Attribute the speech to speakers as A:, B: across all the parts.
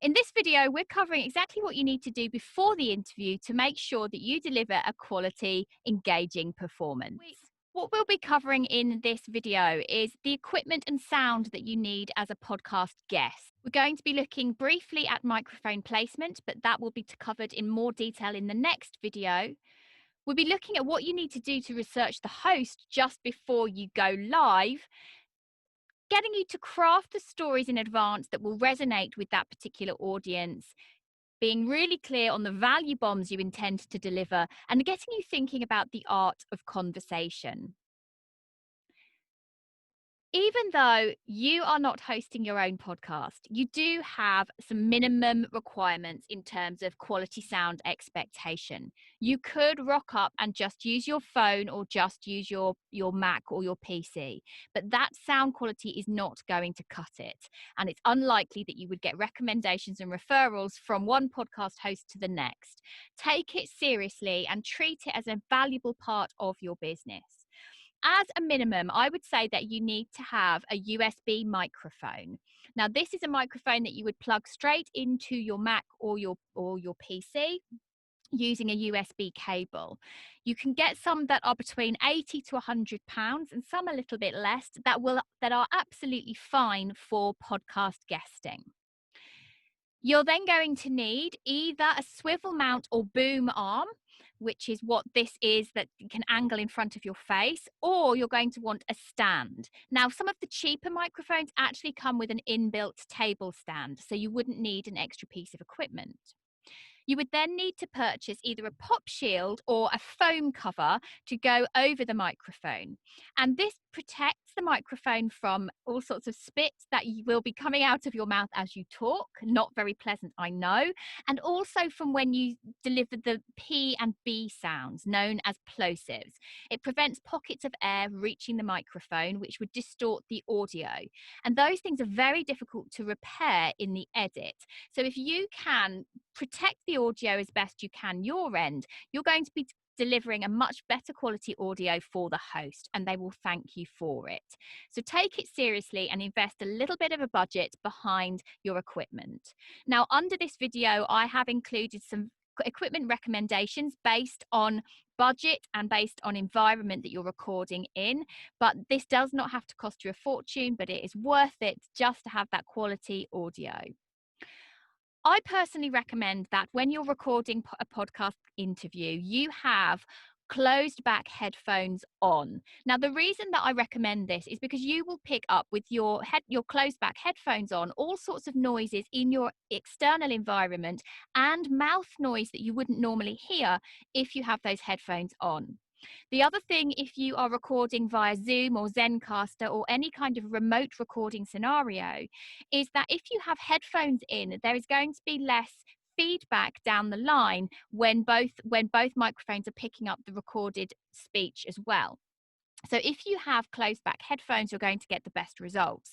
A: In this video, we're covering exactly what you need to do before the interview to make sure that you deliver a quality, engaging performance. What we'll be covering in this video is the equipment and sound that you need as a podcast guest. We're going to be looking briefly at microphone placement, but that will be covered in more detail in the next video. We'll be looking at what you need to do to research the host just before you go live, getting you to craft the stories in advance that will resonate with that particular audience, being really clear on the value bombs you intend to deliver, and getting you thinking about the art of conversation. Even though you are not hosting your own podcast, you do have some minimum requirements in terms of quality sound expectation. You could rock up and just use your phone or just use your Mac or your PC, but that sound quality is not going to cut it. And it's unlikely that you would get recommendations and referrals from one podcast host to the next. Take it seriously and treat it as a valuable part of your business. As a minimum, I would say that you need to have a USB microphone. Now, this is a microphone that you would plug straight into your Mac or your PC using a USB cable. You can get some that are between 80 to 100 pounds and some a little bit less that are absolutely fine for podcast guesting. You're then going to need either a swivel mount or boom arm, which is what this is that can angle in front of your face, or you're going to want a stand. Now, some of the cheaper microphones actually come with an inbuilt table stand, so you wouldn't need an extra piece of equipment. You would then need to purchase either a pop shield or a foam cover to go over the microphone. And this protects the microphone from all sorts of spit that will be coming out of your mouth as you talk. Not very pleasant, I know. And also from when you deliver the P and B sounds, known as plosives. It prevents pockets of air reaching the microphone, which would distort the audio. And those things are very difficult to repair in the edit. So if you can protect the audio as best you can your end, you're going to be delivering a much better quality audio for the host, and they will thank you for it. So take it seriously and invest a little bit of a budget behind your equipment. Now, under this video, I have included some equipment recommendations based on budget and based on environment that you're recording in, but this does not have to cost you a fortune, but it is worth it just to have that quality audio. I personally recommend that when you're recording a podcast interview, you have closed back headphones on. Now, the reason that I recommend this is because you will pick up with your closed back headphones on all sorts of noises in your external environment and mouth noise that you wouldn't normally hear if you have those headphones on. The other thing, if you are recording via Zoom or Zencaster or any kind of remote recording scenario, is that if you have headphones in, there is going to be less feedback down the line when both microphones are picking up the recorded speech as well. So if you have closed back headphones, you're going to get the best results.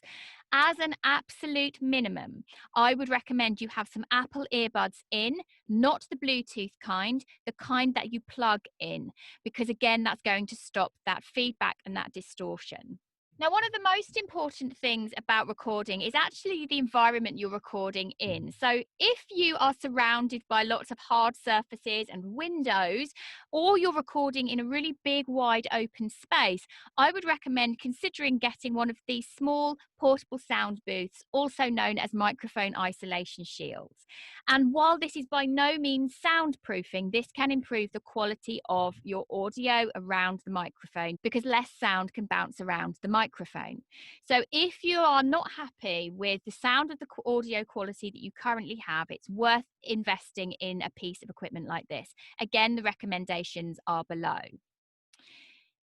A: As an absolute minimum, I would recommend you have some Apple earbuds in, not the Bluetooth kind, the kind that you plug in, because again, that's going to stop that feedback and that distortion. Now, one of the most important things about recording is actually the environment you're recording in. So if you are surrounded by lots of hard surfaces and windows, or you're recording in a really big, wide open space, I would recommend considering getting one of these small portable sound booths, also known as microphone isolation shields. And while this is by no means soundproofing, this can improve the quality of your audio around the microphone because less sound can bounce around the microphone. So if you are not happy with the sound of the audio quality that you currently have, it's worth investing in a piece of equipment like this. Again, the recommendations are below.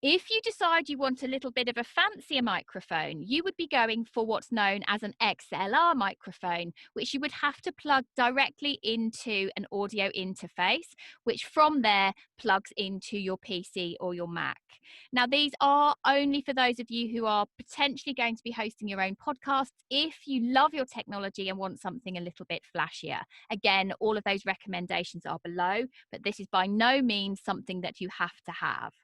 A: If you decide you want a little bit of a fancier microphone, you would be going for what's known as an XLR microphone, which you would have to plug directly into an audio interface, which from there plugs into your PC or your Mac. Now, these are only for those of you who are potentially going to be hosting your own podcasts if you love your technology and want something a little bit flashier. Again, all of those recommendations are below, but this is by no means something that you have to have.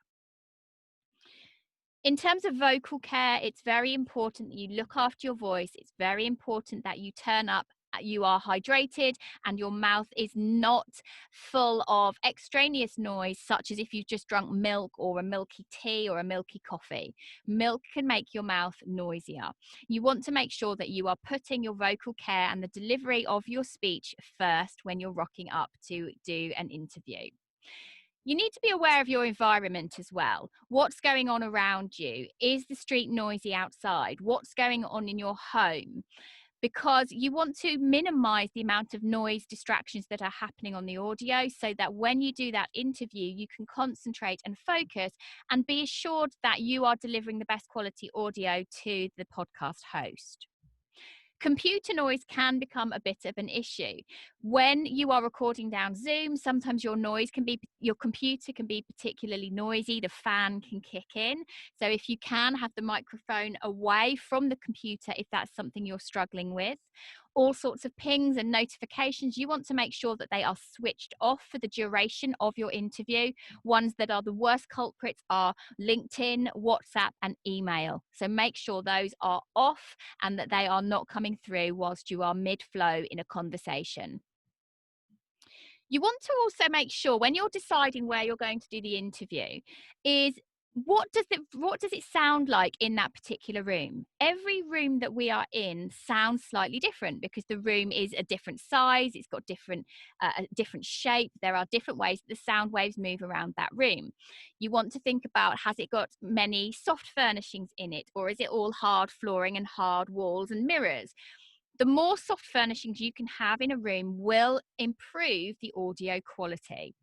A: In terms of vocal care, it's very important that you look after your voice. It's very important that you turn up you are hydrated and your mouth is not full of extraneous noise, such as if you've just drunk milk or a milky tea or a milky coffee. Milk can make your mouth noisier. You want to make sure that you are putting your vocal care and the delivery of your speech first when you're rocking up to do an interview. You need to be aware of your environment as well. What's going on around you? Is the street noisy outside? What's going on in your home? Because you want to minimize the amount of noise distractions that are happening on the audio, so that when you do that interview, you can concentrate and focus and be assured that you are delivering the best quality audio to the podcast host. Computer noise can become a bit of an issue. When you are recording down Zoom, sometimes your computer can be particularly noisy, the fan can kick in. So if you can have the microphone away from the computer, if that's something you're struggling with. All sorts of pings and notifications, you want to make sure that they are switched off for the duration of your interview. Ones that are the worst culprits are LinkedIn, WhatsApp, and email. So make sure those are off and that they are not coming through whilst you are mid-flow in a conversation. You want to also make sure when you're deciding where you're going to do the interview is what does it sound like in that particular room? Every room that we are in sounds slightly different because the room is a different size, it's got a different shape, there are different ways that the sound waves move around that room. You want to think about, has it got many soft furnishings in it, or is it all hard flooring and hard walls and mirrors? The more soft furnishings you can have in a room will improve the audio quality.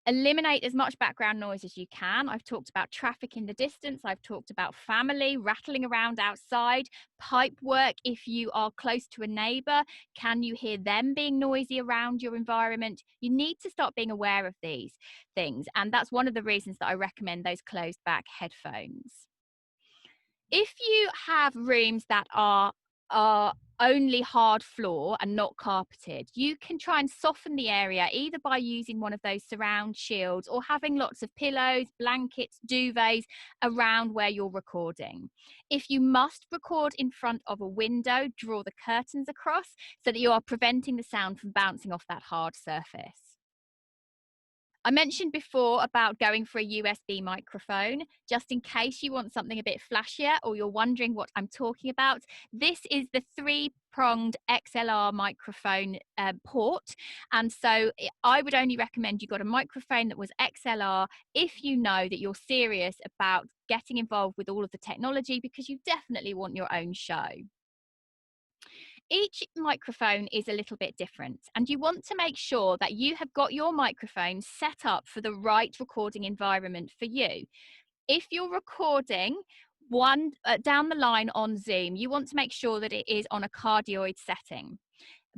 A: Eliminate as much background noise as you can. I've talked about traffic in the distance. I've talked about family rattling around outside, pipe work. If you are close to a neighbor, can you hear them being noisy around your environment? You need to start being aware of these things. And that's one of the reasons that I recommend those closed back headphones. If you have rooms that are only hard floor and not carpeted, you can try and soften the area either by using one of those surround shields or having lots of pillows, blankets, duvets around where you're recording. If you must record in front of a window, draw the curtains across so that you are preventing the sound from bouncing off that hard surface. I mentioned before about going for a USB microphone, just in case you want something a bit flashier or you're wondering what I'm talking about. This is the 3-pronged XLR microphone port. And so I would only recommend you got a microphone that was XLR if you know that you're serious about getting involved with all of the technology, because you definitely want your own show. Each microphone is a little bit different, and you want to make sure that you have got your microphone set up for the right recording environment for you. If you're recording down the line on Zoom, you want to make sure that it is on a cardioid setting.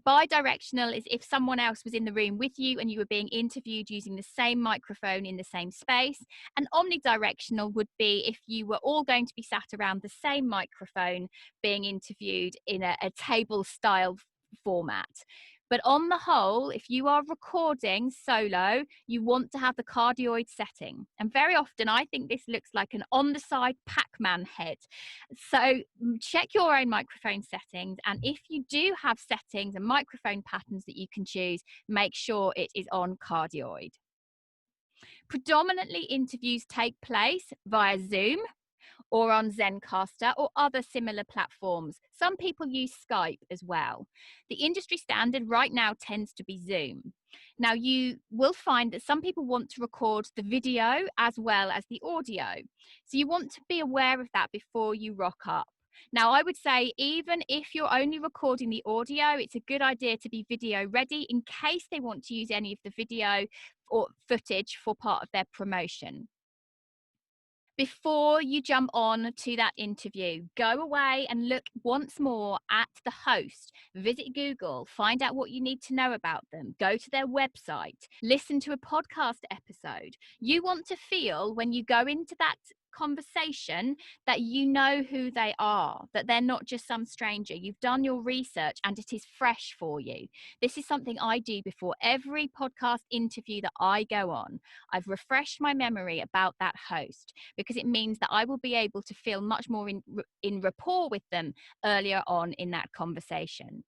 A: Bidirectional is if someone else was in the room with you and you were being interviewed using the same microphone in the same space. And omnidirectional would be if you were all going to be sat around the same microphone being interviewed in a table style format. But on the whole, if you are recording solo, you want to have the cardioid setting. And very often, I think this looks like an on-the-side Pac-Man head. So check your own microphone settings. And if you do have settings and microphone patterns that you can choose, make sure it is on cardioid. Predominantly, interviews take place via Zoom or on Zencaster or other similar platforms. Some people use Skype as well. The industry standard right now tends to be Zoom. Now, you will find that some people want to record the video as well as the audio. So you want to be aware of that before you rock up. Now, I would say even if you're only recording the audio, it's a good idea to be video ready in case they want to use any of the video or footage for part of their promotion. Before you jump on to that interview, go away and look once more at the host. Visit Google, find out what you need to know about them, go to their website, listen to a podcast episode. You want to feel when you go into that conversation that you know who they are, that they're not just some stranger. You've done your research and it is fresh for you. This is something I do before every podcast interview that I go on. I've refreshed my memory about that host because it means that I will be able to feel much more in rapport with them earlier on in that conversation.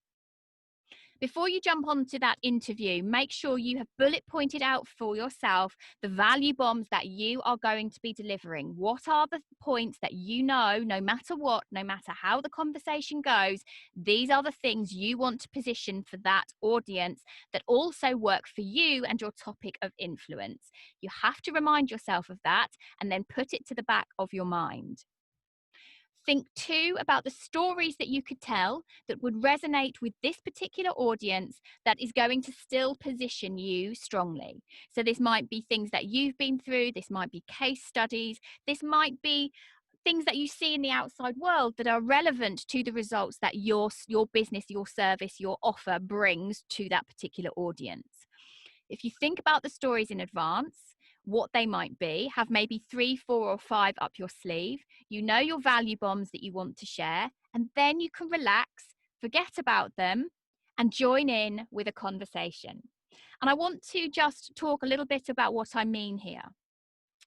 A: Before you jump onto that interview, make sure you have bullet pointed out for yourself the value bombs that you are going to be delivering. What are the points that you know, no matter what, no matter how the conversation goes, these are the things you want to position for that audience that also work for you and your topic of influence. You have to remind yourself of that and then put it to the back of your mind. Think too about the stories that you could tell that would resonate with this particular audience that is going to still position you strongly. So, this might be things that you've been through, this might be case studies, this might be things that you see in the outside world that are relevant to the results that your business, your service, your offer brings to that particular audience. If you think about the stories in advance, what they might be, have maybe 3, 4, or 5 up your sleeve. You know your value bombs that you want to share, and then you can relax, forget about them, and join in with a conversation. And I want to just talk a little bit about what I mean here.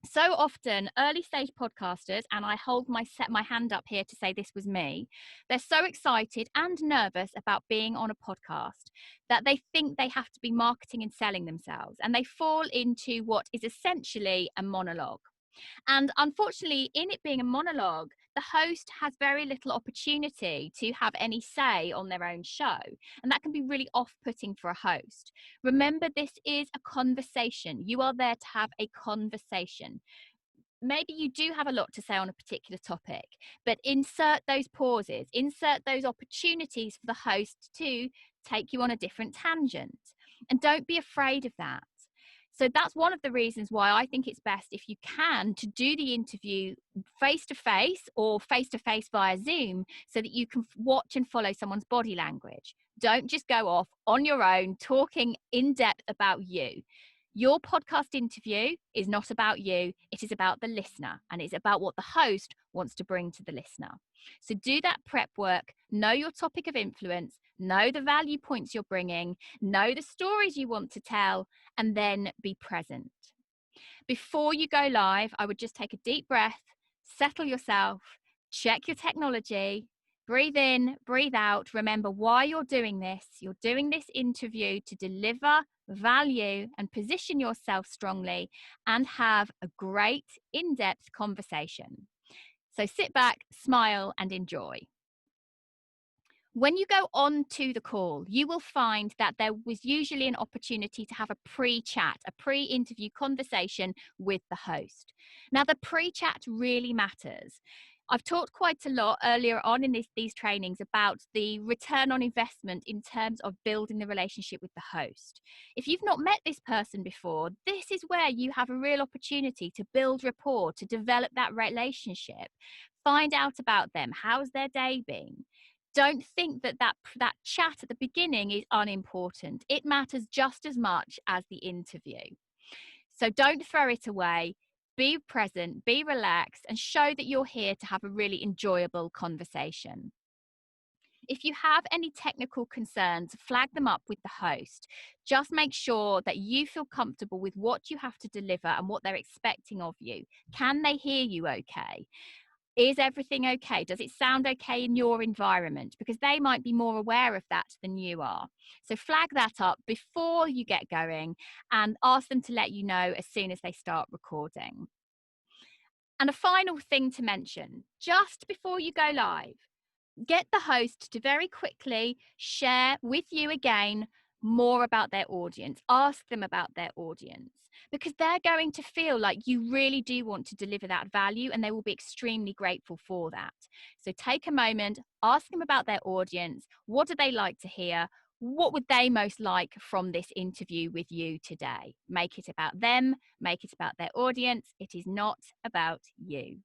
A: So often early stage podcasters, and I set my hand up here to say this was me, they're so excited and nervous about being on a podcast that they think they have to be marketing and selling themselves, and they fall into what is essentially a monologue. And unfortunately, in it being a monologue, the host has very little opportunity to have any say on their own show. And that can be really off-putting for a host. Remember, this is a conversation. You are there to have a conversation. Maybe you do have a lot to say on a particular topic, but insert those pauses, insert those opportunities for the host to take you on a different tangent. And don't be afraid of that. So that's one of the reasons why I think it's best, if you can, to do the interview face to face or face to face via Zoom, so that you can watch and follow someone's body language. Don't just go off on your own talking in depth about you. Your podcast interview is not about you, it is about the listener, and it's about what the host wants to bring to the listener. So do that prep work, know your topic of influence, know the value points you're bringing, know the stories you want to tell, and then be present. Before you go live, I would just take a deep breath, settle yourself, check your technology, breathe in, breathe out. Remember why you're doing this. You're doing this interview to deliver value and position yourself strongly and have a great in-depth conversation. So sit back, smile, and enjoy. When you go on to the call, you will find that there was usually an opportunity to have a pre-chat, a pre-interview conversation with the host. Now, the pre-chat really matters. I've talked quite a lot earlier on in these trainings about the return on investment in terms of building the relationship with the host. If you've not met this person before, this is where you have a real opportunity to build rapport, to develop that relationship. Find out about them. How's their day been? Don't think that chat at the beginning is unimportant. It matters just as much as the interview. So don't throw it away. Be present, be relaxed, and show that you're here to have a really enjoyable conversation. If you have any technical concerns, flag them up with the host. Just make sure that you feel comfortable with what you have to deliver and what they're expecting of you. Can they hear you okay? Is everything okay? Does it sound okay in your environment? Because they might be more aware of that than you are. So flag that up before you get going and ask them to let you know as soon as they start recording. And a final thing to mention, just before you go live, get the host to very quickly share with you again more about their audience. Ask them about their audience, because they're going to feel like you really do want to deliver that value, and they will be extremely grateful for that. So take a moment, ask them about their audience. What do they like to hear? What would they most like from this interview with you today? Make it about them, make it about their audience. It is not about you.